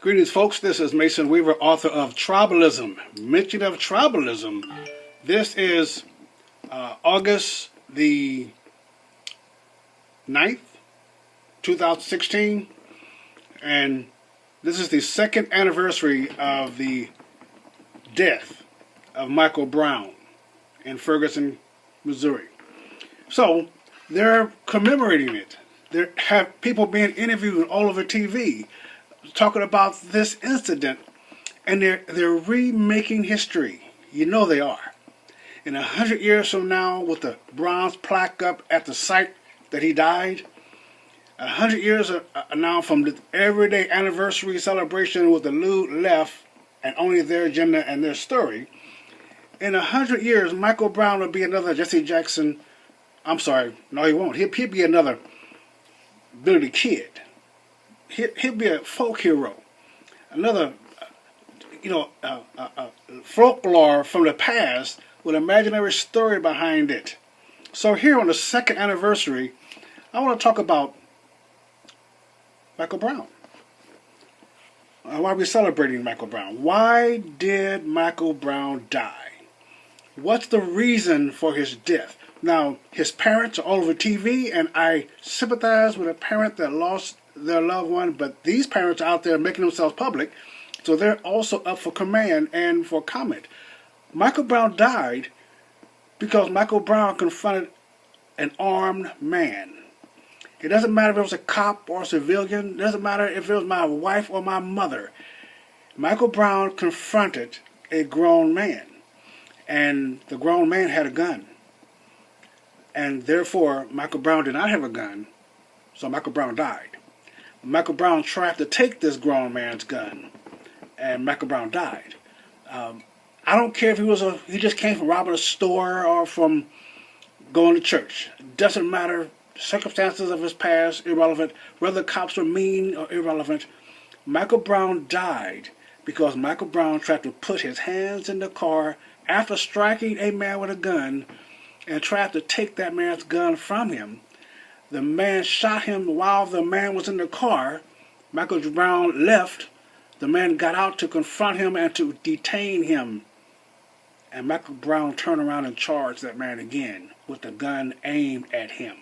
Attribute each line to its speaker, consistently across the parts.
Speaker 1: Greetings, folks. This is Mason Weaver, author of Tribalism. Mention of Tribalism. This is August the 9th, 2016, and this is the second anniversary of the death of Michael Brown in Ferguson, Missouri. So they're commemorating it. There have people being interviewed all over TV talking about this incident, and they're remaking history. You know they are. In 100 years from now, with the bronze plaque up at the site that he died, 100 years now from the everyday anniversary celebration with the lewd left and only their agenda and their story, in 100 years, Michael Brown will be another Jesse Jackson. I'm sorry, no, he won't. He'll be another Billy the Kid. He'll be a folk hero, another, folklore from the past with an imaginary story behind it. So here on the second anniversary, I want to talk about Michael Brown. Why are we celebrating Michael Brown? Why did Michael Brown die? What's the reason for his death? Now, his parents are all over TV, and I sympathize with a parent that lost their loved one, but these parents are out there making themselves public, so they're also up for command and for comment. Michael Brown died because Michael Brown confronted an armed man. It doesn't matter if it was a cop or a civilian. It doesn't matter if it was my wife or my mother. Michael Brown confronted a grown man, and the grown man had a gun. And therefore, Michael Brown did not have a gun, so Michael Brown died. Michael Brown tried to take this grown man's gun, and Michael Brown died. I don't care if he just came from robbing a store or from going to church. It doesn't matter. Circumstances of his past, irrelevant. Whether the cops were mean or irrelevant. Michael Brown died because Michael Brown tried to put his hands in the car after striking a man with a gun and tried to take that man's gun from him. The man shot him while the man was in the car. Michael Brown left. The man got out to confront him and to detain him. And Michael Brown turned around and charged that man again with the gun aimed at him.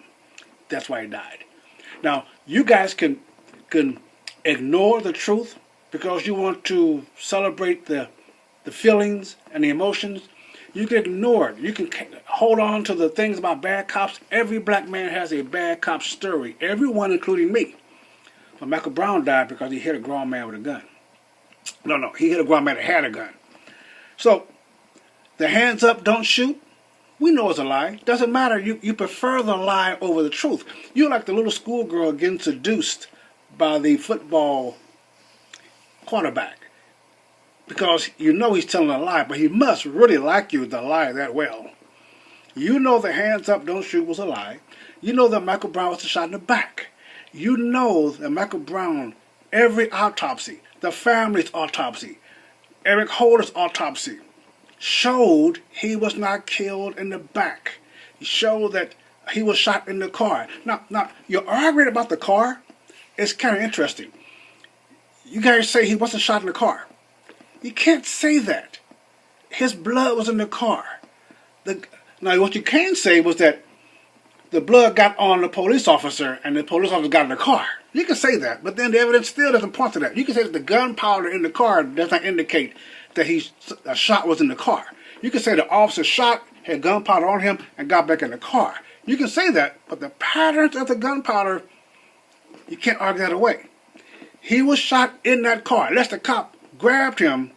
Speaker 1: That's why he died. Now, you guys can ignore the truth because you want to celebrate the feelings and the emotions. You can ignore it. You can hold on to the things about bad cops. Every black man has a bad cop story. Everyone, including me. But Michael Brown died because he hit a grown man with a gun. No, he hit a grown man that had a gun. So, the hands up, don't shoot. We know it's a lie. Doesn't matter. You prefer the lie over the truth. You're like the little schoolgirl getting seduced by the football quarterback. Because you know he's telling a lie, but he must really like you to lie that well. You know the hands up, don't shoot was a lie. You know that Michael Brown was shot in the back. You know that Michael Brown, every autopsy, the family's autopsy, Eric Holder's autopsy, showed he was not killed in the back. He showed that he was shot in the car. Now, your argument about the car is kind of interesting. You guys say he wasn't shot in the car. You can't say that. His blood was in the car. Now, what you can say was that the blood got on the police officer and the police officer got in the car. You can say that, but then the evidence still doesn't point to that. You can say that the gunpowder in the car does not indicate that a shot was in the car. You can say the officer shot, had gunpowder on him, and got back in the car. You can say that, but the patterns of the gunpowder, you can't argue that away. He was shot in that car. Unless the cop grabbed him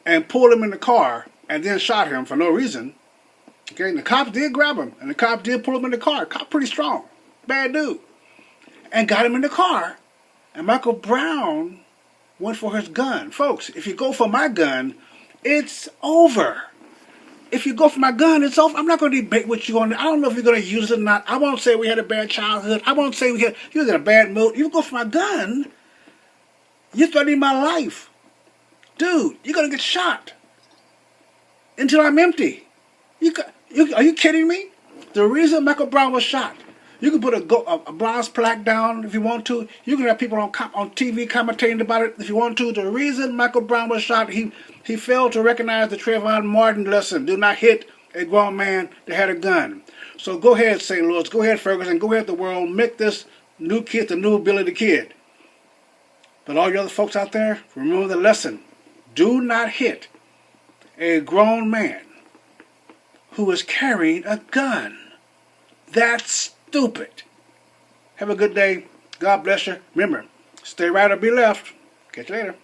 Speaker 1: and pulled him in the car and then shot him for no reason. Okay, and the cops did grab him, and the cops did pull him in the car. Cop pretty strong. Bad dude. And got him in the car. And Michael Brown went for his gun. Folks, if you go for my gun, it's over. If you go for my gun, it's over. I'm not going to debate with you on it. I don't know if you're going to use it or not. I won't say we had a bad childhood. I won't say you was in a bad mood. You go for my gun, you're threatening my life. Dude, you're going to get shot until I'm empty. Are you kidding me? The reason Michael Brown was shot You can put a bronze plaque down if you want to. You can have people on TV commentating about it if you want to. The reason Michael Brown was shot, he failed to recognize the Travon Martin lesson. Do not hit a grown man that had a gun. So go ahead, St. Louis. Go ahead, Ferguson. Go ahead, the world. Make this new kid the new Billy the Kid. But all you other folks out there, remember the lesson. Do not hit a grown man who is carrying a gun. That's stupid. Have a good day. God bless you. Remember, stay right or be left. Catch you later.